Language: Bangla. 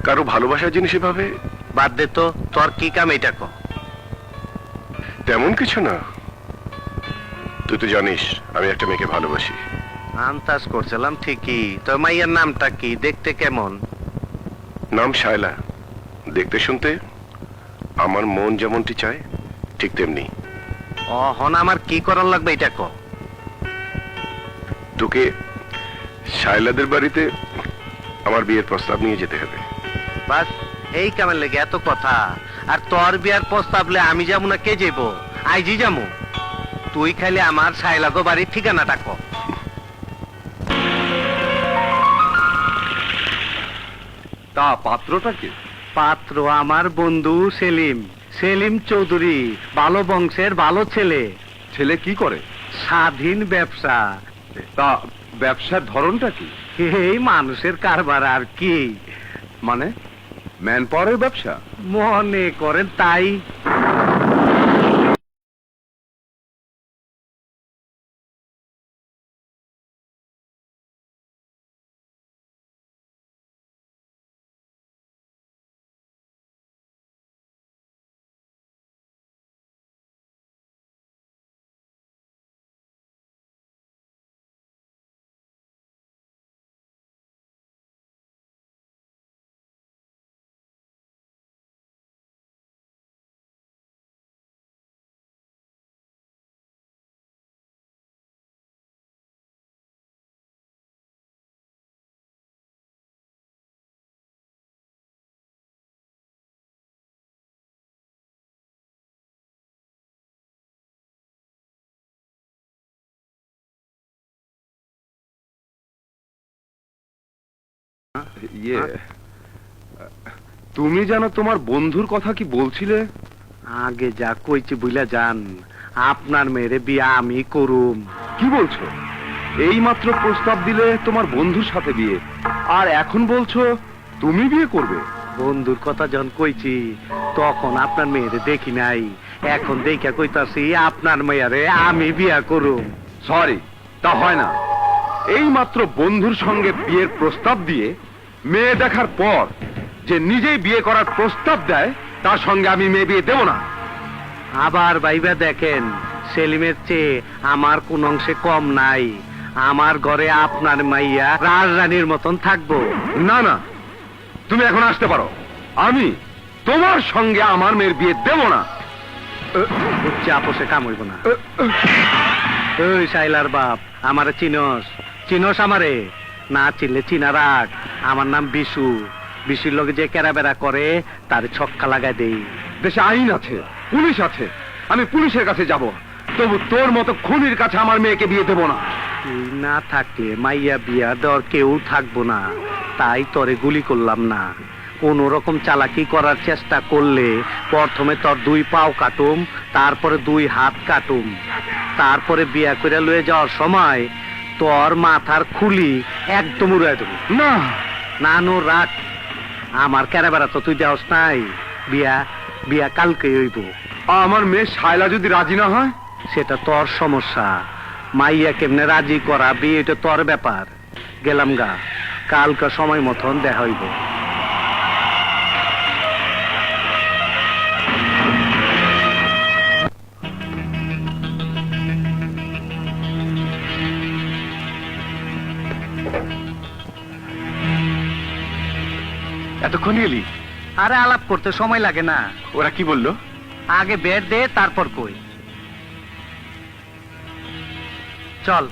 কারো ভালোবাসার জিনিস এভাবে? বাদ দে তো, তোর কি কাম এটা ক। তেমন কিছু না, তুই তো জানিস আমি একটা মেয়েকে ভালোবাসি। আন্দাজ করছিলাম ঠিকই, তো মাইয়ার নামটা কি, দেখতে কেমন? নাম শায়লা। দেখতে শুনতে আমার মন যেমনটি চায় ঠিক তেমনি। হন আমার কি করার লাগবে এটা ক। তোকে শায়লাদের বাড়িতে আমার বিয়ের প্রস্তাব নিয়ে যেতে হবে। বাস এই কামের লেগে এত কথা। আর তোর বিয়ার প্রস্তাবলে আমি যাবো না কে যাবো? আইজি যাবো। তুই খালি আমার শাইলাগো বাড়ির ঠিকানাটা ক। তা পাত্রটা কে? পাত্র আমার বন্ধু সেলিম, সেলিম চৌধুরী, ভালো বংশের ভালো ছেলে। ছেলে কি করে? স্বাধীন ব্যবসা। তা ব্যবসার ধরনটা কি? এই মানুষের কারবার আর কি। মানে ম্যান পাওয়ারের ব্যবসা? মনে করেন তাই। ইয়ে, তুমি যেন তোমার বন্ধুর কথা কি বলছিলে? আগে যা কইছি বুঝলা যান, আপনার মেয়েরে বিয়া আমি করুম। কি বলছো? এই মাত্র প্রস্তাব দিলে তোমার বন্ধুর সাথে বিয়ে, আর এখন বলছো তুমি বিয়ে করবে? বন্ধুর কথা যখন কইছি তখন আপনার মেয়েরে দেখি নাই, এখন দেখা কইতাছি আপনার মেয়ারে আমি বিয়া করুম। সরি, তা হয় না। এই মাত্র বন্ধুর সঙ্গে বিয়ের প্রস্তাব দিয়ে মেয়ে দেখার পর যে নিজেই বিয়ে করার প্রস্তাব দেয়, তার সঙ্গে আমি মেয়ে বিয়ে দেব না। আবার ভাইবা দেখেন, সেলিমের চেয়ে আমার কোন অংশে কম নাই। আমার ঘরে আপনার মাইয়া রাজরানীর মতন থাকবো। না না, তুমি এখন আসতে পারো। আমি তোমার সঙ্গে আমার মেয়ের বিয়ে দেব না। উচ্চে আপোষে কাম হইব না। ওই শাইলার বাপ, আমারে চিনস? চিনস আমারে? না চিনলে চিনা রাখ। আমার নাম বিশু। বিশুর লোকে যে কেরাবেরা করে তার ছক্কা লাগাই দেই। দেশে আইন আছে, পুলিশ আছে, আমি পুলিশের কাছে যাব। তবু তোর মতো খুনির কাছে আমার মেয়েকে বিয়ে দেব না। তুই না থাকলে মাইয়া বিয়া দেওয়ার কেউ থাকবো না, তাই তরে গুলি করলাম না। কোন রকম চালাকি করার চেষ্টা করলে প্রথমে তোর 2 পাও কাটুম, তারপরে 2 হাত কাটুম, তারপরে বিয়া করে লয়ে যাওয়ার সময় তোর মাথার খুলি একদম উড়াই দেব। না না নো রাখ, আমার কেরাবেড়া তো তুই দেওস নাই। বিয়া বিয়া কালকে হইব। আমার মেয়ে শায়লা যদি রাজি না হয়? সেটা তোর সমস্যা। মাইয়া কেমনে রাজি করাবি এটা তোর ব্যাপার। গেলাম গা, কালকে সময় মতন দেখা হইব। এতক্ষণ এলি? আরে আলাপ করতে সময় লাগে না। ওরা কি বললো? আগে বের দে, তারপর কই। চল।